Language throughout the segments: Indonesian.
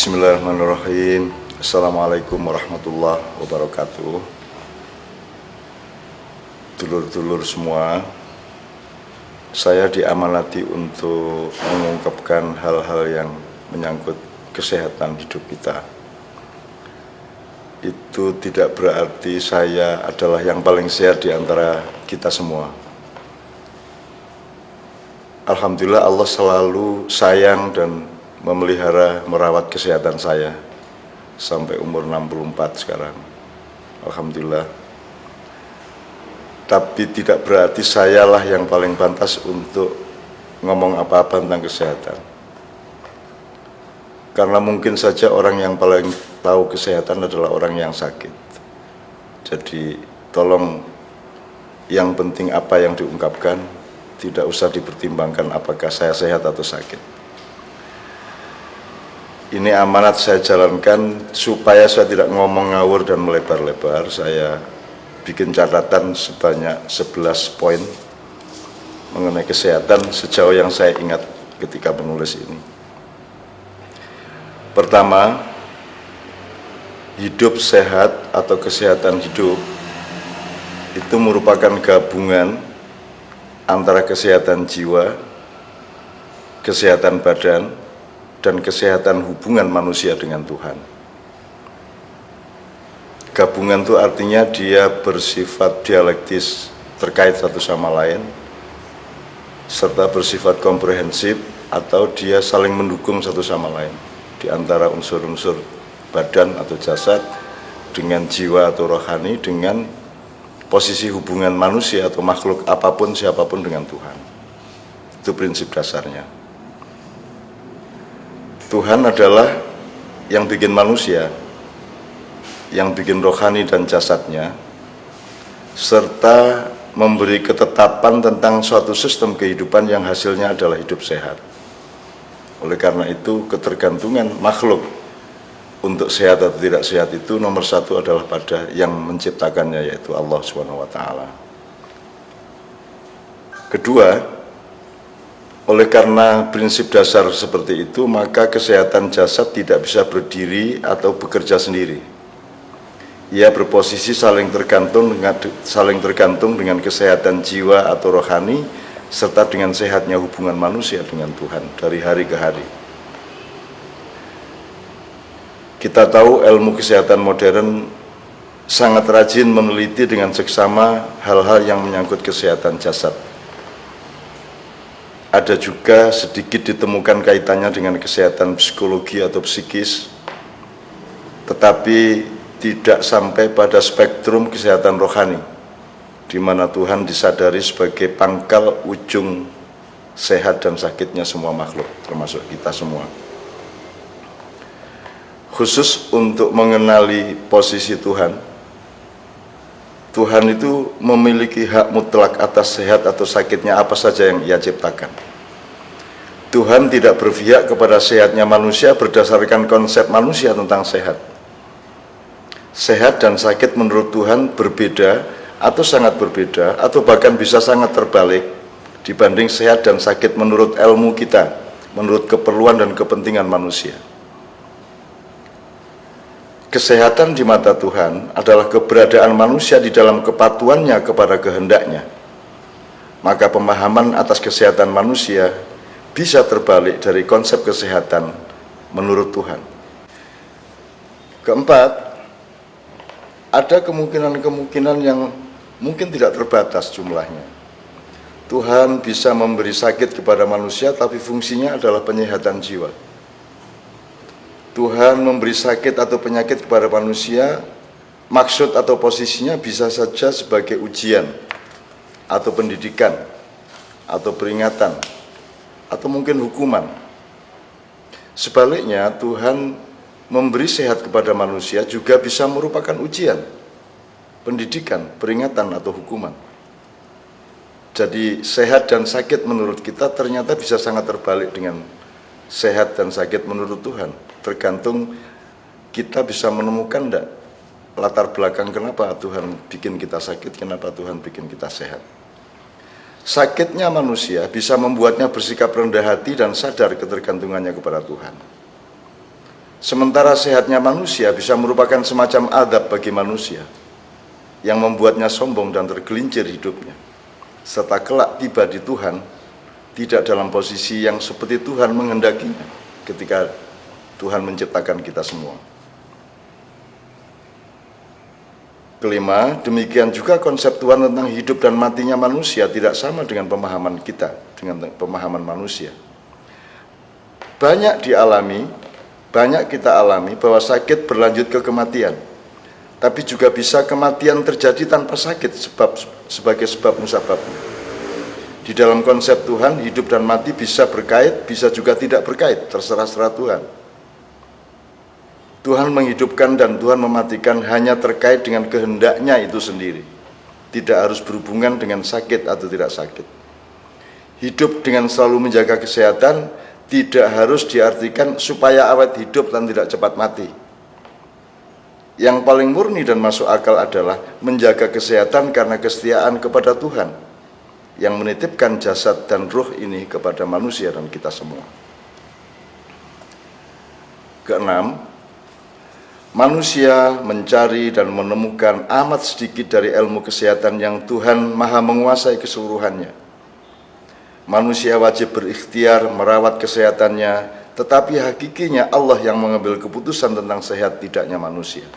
Bismillahirrahmanirrahim. Assalamualaikum warahmatullahi wabarakatuh. Dulur-dulur semua, saya diamanati untuk mengungkapkan hal-hal yang menyangkut kesehatan hidup kita. Itu tidak berarti saya adalah yang paling sehat di antara kita semua. Alhamdulillah Allah selalu sayang dan memelihara, merawat kesehatan saya sampai umur 64 sekarang. Alhamdulillah. Tapi tidak berarti sayalah yang paling pantas untuk ngomong apa-apa tentang kesehatan. Karena mungkin saja orang yang paling tahu kesehatan adalah orang yang sakit. Jadi tolong yang penting apa yang diungkapkan, tidak usah dipertimbangkan apakah saya sehat atau sakit. Ini amanat saya jalankan supaya saya tidak ngomong ngawur dan melebar-lebar. Saya bikin catatan sebanyak 11 poin mengenai kesehatan sejauh yang saya ingat ketika menulis ini. Pertama, hidup sehat atau kesehatan hidup itu merupakan gabungan antara kesehatan jiwa, kesehatan badan, dan kesehatan hubungan manusia dengan Tuhan. Gabungan itu artinya dia bersifat dialektis, terkait satu sama lain, serta bersifat komprehensif atau dia saling mendukung satu sama lain di antara unsur-unsur badan atau jasad dengan jiwa atau rohani, dengan posisi hubungan manusia atau makhluk apapun siapapun dengan Tuhan. Itu prinsip dasarnya. Tuhan adalah yang bikin manusia, yang bikin rohani dan jasadnya, serta memberi ketetapan tentang suatu sistem kehidupan yang hasilnya adalah hidup sehat. Oleh karena itu, ketergantungan makhluk untuk sehat atau tidak sehat itu nomor satu adalah pada yang menciptakannya, yaitu Allah SWT. Kedua, oleh karena prinsip dasar seperti itu, maka kesehatan jasad tidak bisa berdiri atau bekerja sendiri. Ia berposisi saling tergantung dengan kesehatan jiwa atau rohani, serta dengan sehatnya hubungan manusia dengan Tuhan dari hari ke hari. Kita tahu ilmu kesehatan modern sangat rajin meneliti dengan seksama hal-hal yang menyangkut kesehatan jasad. Ada juga sedikit ditemukan kaitannya dengan kesehatan psikologi atau psikis, tetapi tidak sampai pada spektrum kesehatan rohani, di mana Tuhan disadari sebagai pangkal ujung sehat dan sakitnya semua makhluk, termasuk kita semua. Khusus untuk mengenali posisi Tuhan, Tuhan itu memiliki hak mutlak atas sehat atau sakitnya apa saja yang Ia ciptakan. Tuhan tidak berpihak kepada sehatnya manusia berdasarkan konsep manusia tentang sehat. Sehat dan sakit menurut Tuhan berbeda atau sangat berbeda, atau bahkan bisa sangat terbalik dibanding sehat dan sakit menurut ilmu kita, menurut keperluan dan kepentingan manusia. Kesehatan di mata Tuhan adalah keberadaan manusia di dalam kepatuhannya kepada kehendaknya. Maka pemahaman atas kesehatan manusia bisa terbalik dari konsep kesehatan menurut Tuhan. Keempat, ada kemungkinan-kemungkinan yang mungkin tidak terbatas jumlahnya. Tuhan bisa memberi sakit kepada manusia, tapi fungsinya adalah penyehatan jiwa. Tuhan memberi sakit atau penyakit kepada manusia, maksud atau posisinya bisa saja sebagai ujian, atau pendidikan, atau peringatan, atau mungkin hukuman. Sebaliknya, Tuhan memberi sehat kepada manusia juga bisa merupakan ujian, pendidikan, peringatan, atau hukuman. Jadi sehat dan sakit menurut kita ternyata bisa sangat terbalik dengan sehat dan sakit menurut Tuhan. Tergantung kita bisa menemukan enggak latar belakang kenapa Tuhan bikin kita sakit, kenapa Tuhan bikin kita sehat. Sakitnya manusia bisa membuatnya bersikap rendah hati dan sadar ketergantungannya kepada Tuhan. Sementara sehatnya manusia bisa merupakan semacam adab bagi manusia yang membuatnya sombong dan tergelincir hidupnya, serta kelak tiba di Tuhan tidak dalam posisi yang seperti Tuhan menghendakinya ketika Tuhan menciptakan kita semua. Kelima, demikian juga konsep Tuhan tentang hidup dan matinya manusia tidak sama dengan pemahaman kita, dengan pemahaman manusia. Banyak kita alami bahwa sakit berlanjut ke kematian, tapi juga bisa kematian terjadi tanpa sakit sebagai sebab musababnya. Di dalam konsep Tuhan, hidup dan mati bisa berkait, bisa juga tidak berkait, terserah Tuhan. Tuhan menghidupkan dan Tuhan mematikan hanya terkait dengan kehendaknya itu sendiri. Tidak harus berhubungan dengan sakit atau tidak sakit. Hidup dengan selalu menjaga kesehatan tidak harus diartikan supaya awet hidup dan tidak cepat mati. Yang paling murni dan masuk akal adalah menjaga kesehatan karena kesetiaan kepada Tuhan yang menitipkan jasad dan ruh ini kepada manusia dan kita semua. Keenam, manusia mencari dan menemukan amat sedikit dari ilmu kesehatan yang Tuhan maha menguasai keseluruhannya. Manusia wajib berikhtiar merawat kesehatannya, tetapi hakikinya Allah yang mengambil keputusan tentang sehat tidaknya manusia.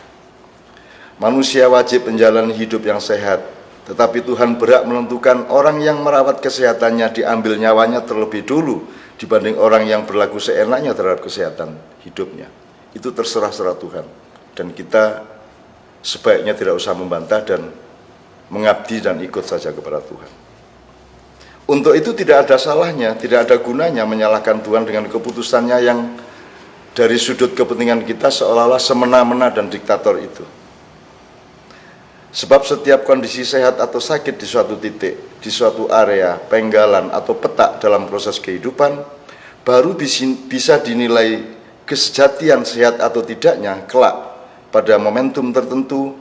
Manusia wajib menjalani hidup yang sehat, tetapi Tuhan berhak menentukan orang yang merawat kesehatannya diambil nyawanya terlebih dulu dibanding orang yang berlaku seenaknya terhadap kesehatan hidupnya. Itu terserah Tuhan. Dan kita sebaiknya tidak usah membantah dan mengabdi dan ikut saja kepada Tuhan. Untuk itu tidak ada salahnya, tidak ada gunanya menyalahkan Tuhan dengan keputusannya yang dari sudut kepentingan kita seolah-olah semena-mena dan diktator itu. Sebab setiap kondisi sehat atau sakit di suatu titik, di suatu area, penggalan atau petak dalam proses kehidupan, baru bisa dinilai kesejatian sehat atau tidaknya kelak pada momentum tertentu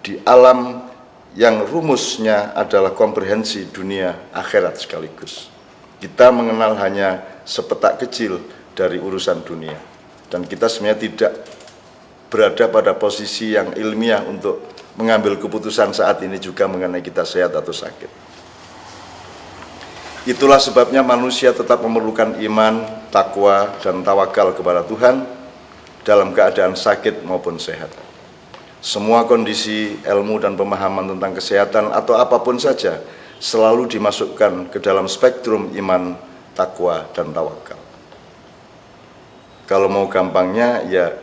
di alam yang rumusnya adalah komprehensi dunia akhirat sekaligus. Kita mengenal hanya sepetak kecil dari urusan dunia, dan kita sebenarnya tidak berada pada posisi yang ilmiah untuk mengambil keputusan saat ini juga mengenai kita sehat atau sakit. Itulah sebabnya manusia tetap memerlukan iman, takwa, dan tawakal kepada Tuhan dalam keadaan sakit maupun sehat. Semua kondisi, ilmu, dan pemahaman tentang kesehatan atau apapun saja selalu dimasukkan ke dalam spektrum iman, takwa, dan tawakal. Kalau mau gampangnya ya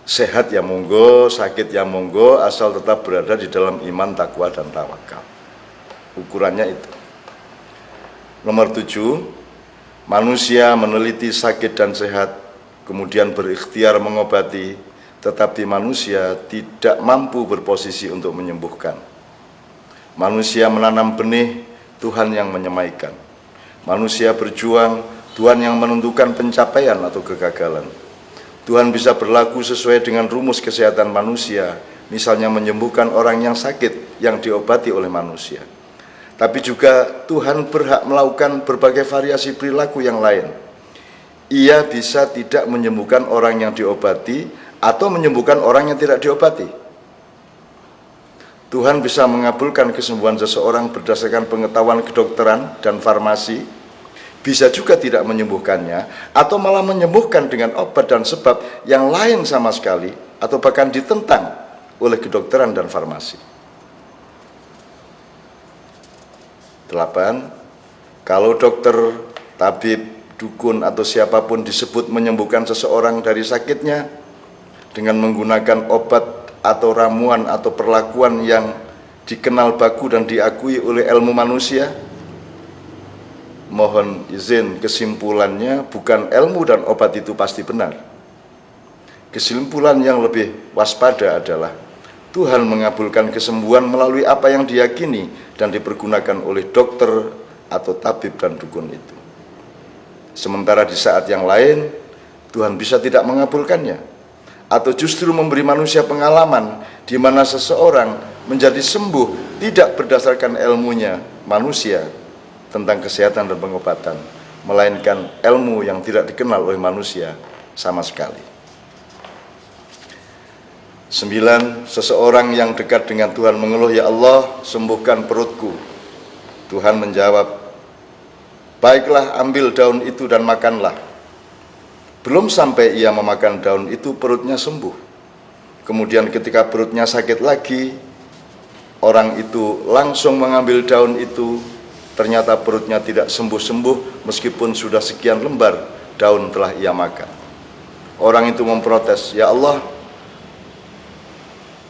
sehat ya monggo, sakit ya monggo, asal tetap berada di dalam iman, takwa, dan tawakal. Ukurannya itu. Nomor 7, manusia meneliti sakit dan sehat, kemudian berikhtiar mengobati, tetapi manusia tidak mampu berposisi untuk menyembuhkan. Manusia menanam benih, Tuhan yang menyemaikan. Manusia berjuang, Tuhan yang menentukan pencapaian atau kegagalan. Tuhan bisa berlaku sesuai dengan rumus kesehatan manusia, misalnya menyembuhkan orang yang sakit yang diobati oleh manusia. Tapi juga Tuhan berhak melakukan berbagai variasi perilaku yang lain. Ia bisa tidak menyembuhkan orang yang diobati atau menyembuhkan orang yang tidak diobati. Tuhan bisa mengabulkan kesembuhan seseorang berdasarkan pengetahuan kedokteran dan farmasi, bisa juga tidak menyembuhkannya, atau malah menyembuhkan dengan obat dan sebab yang lain sama sekali, atau bahkan ditentang oleh kedokteran dan farmasi. 8. Kalau dokter, tabib, dukun, atau siapapun disebut menyembuhkan seseorang dari sakitnya dengan menggunakan obat atau ramuan atau perlakuan yang dikenal baku dan diakui oleh ilmu manusia, mohon izin kesimpulannya bukan ilmu dan obat itu pasti benar. Kesimpulan yang lebih waspada adalah Tuhan mengabulkan kesembuhan melalui apa yang diyakini dan dipergunakan oleh dokter atau tabib dan dukun itu. Sementara di saat yang lain Tuhan bisa tidak mengabulkannya, atau justru memberi manusia pengalaman di mana seseorang menjadi sembuh tidak berdasarkan ilmunya manusia tentang kesehatan dan pengobatan, melainkan ilmu yang tidak dikenal oleh manusia sama sekali. 9. Seseorang yang dekat dengan Tuhan mengeluh, "Ya Allah, sembuhkan perutku." Tuhan menjawab, "Baiklah, ambil daun itu dan makanlah." Belum sampai ia memakan daun itu, perutnya sembuh. Kemudian ketika perutnya sakit lagi, orang itu langsung mengambil daun itu. Ternyata perutnya tidak sembuh-sembuh meskipun sudah sekian lembar daun telah ia makan. Orang itu memprotes, "Ya Allah,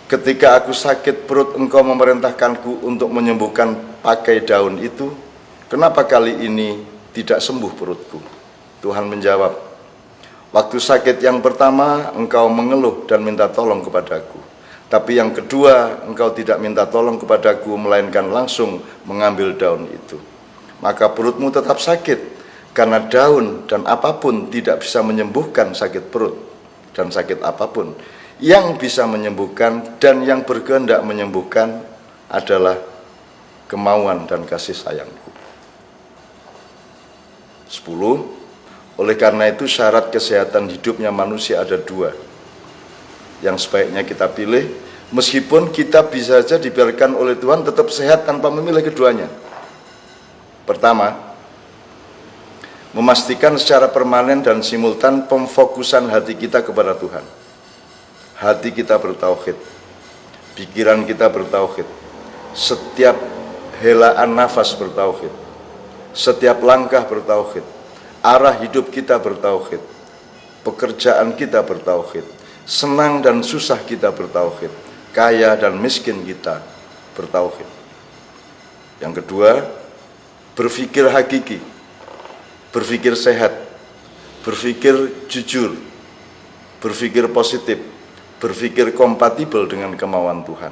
ketika aku sakit perut, Engkau memerintahkanku untuk menyembuhkan pakai daun itu. Kenapa kali ini tidak sembuh perutku?" Tuhan menjawab, "Waktu sakit yang pertama engkau mengeluh dan minta tolong kepadaku. Tapi yang kedua engkau tidak minta tolong kepadaku, melainkan langsung mengambil daun itu. Maka perutmu tetap sakit, karena daun dan apapun tidak bisa menyembuhkan sakit perut. Dan sakit apapun yang bisa menyembuhkan dan yang berkehendak menyembuhkan adalah kemauan dan kasih sayangku." 10. Oleh karena itu syarat kesehatan hidupnya manusia ada 2 yang sebaiknya kita pilih, meskipun kita bisa saja dibiarkan oleh Tuhan tetap sehat tanpa memilih keduanya. Pertama, memastikan secara permanen dan simultan pemfokusan hati kita kepada Tuhan. Hati kita bertauhid, pikiran kita bertauhid, setiap helaan nafas bertauhid, setiap langkah bertauhid, arah hidup kita bertauhid, pekerjaan kita bertauhid, senang dan susah kita bertauhid, kaya dan miskin kita bertauhid. Yang kedua, berpikir hakiki, berpikir sehat, berpikir jujur, berpikir positif, berpikir kompatibel dengan kemauan Tuhan.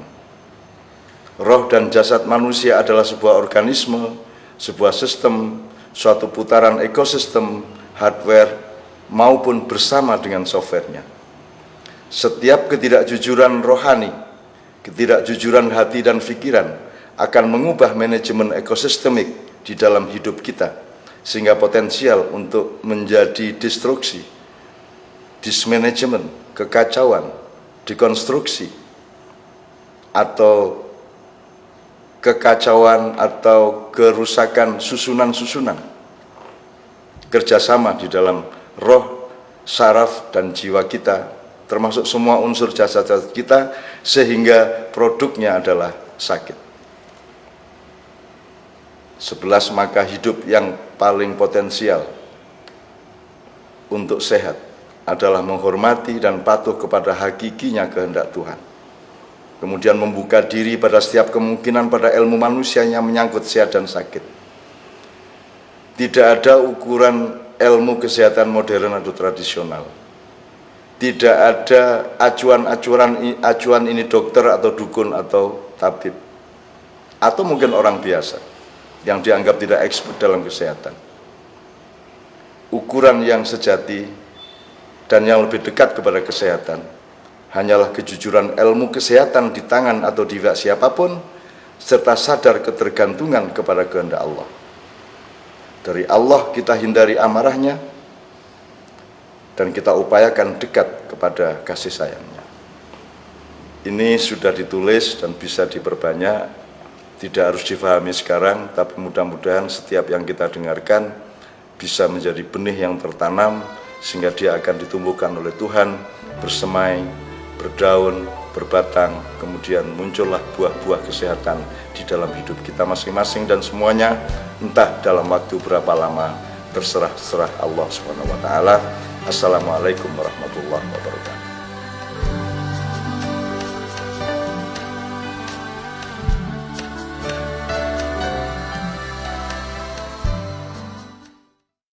Roh dan jasad manusia adalah sebuah organisme, sebuah sistem, suatu putaran ekosistem, hardware maupun bersama dengan softwarenya. Setiap ketidakjujuran rohani, ketidakjujuran hati dan pikiran akan mengubah manajemen ekosistemik di dalam hidup kita, sehingga potensial untuk menjadi destruksi, dismanajemen, kekacauan, dekonstruksi, atau kekacauan atau kerusakan susunan-susunan kerjasama di dalam roh, saraf, dan jiwa kita, termasuk semua unsur jasad-jasad kita, sehingga produknya adalah sakit. 11. Maka hidup yang paling potensial untuk sehat adalah menghormati dan patuh kepada hakikinya kehendak Tuhan. Kemudian membuka diri pada setiap kemungkinan pada ilmu manusia yang menyangkut sehat dan sakit. Tidak ada ukuran ilmu kesehatan modern atau tradisional. Tidak ada acuan ini dokter atau dukun atau tabib, atau mungkin orang biasa yang dianggap tidak expert dalam kesehatan. Ukuran yang sejati dan yang lebih dekat kepada kesehatan hanyalah kejujuran ilmu kesehatan di tangan atau di pihak siapapun, serta sadar ketergantungan kepada kehendak Allah. Dari Allah kita hindari amarahnya, dan kita upayakan dekat kepada kasih sayangnya. Ini sudah ditulis dan bisa diperbanyak, tidak harus difahami sekarang, tapi mudah-mudahan setiap yang kita dengarkan bisa menjadi benih yang tertanam, sehingga dia akan ditumbuhkan oleh Tuhan, bersemai, berdaun, berbatang, kemudian muncullah buah-buah kesehatan di dalam hidup kita masing-masing, dan semuanya entah dalam waktu berapa lama, terserah Allah SWT. Assalamualaikum warahmatullahi wabarakatuh.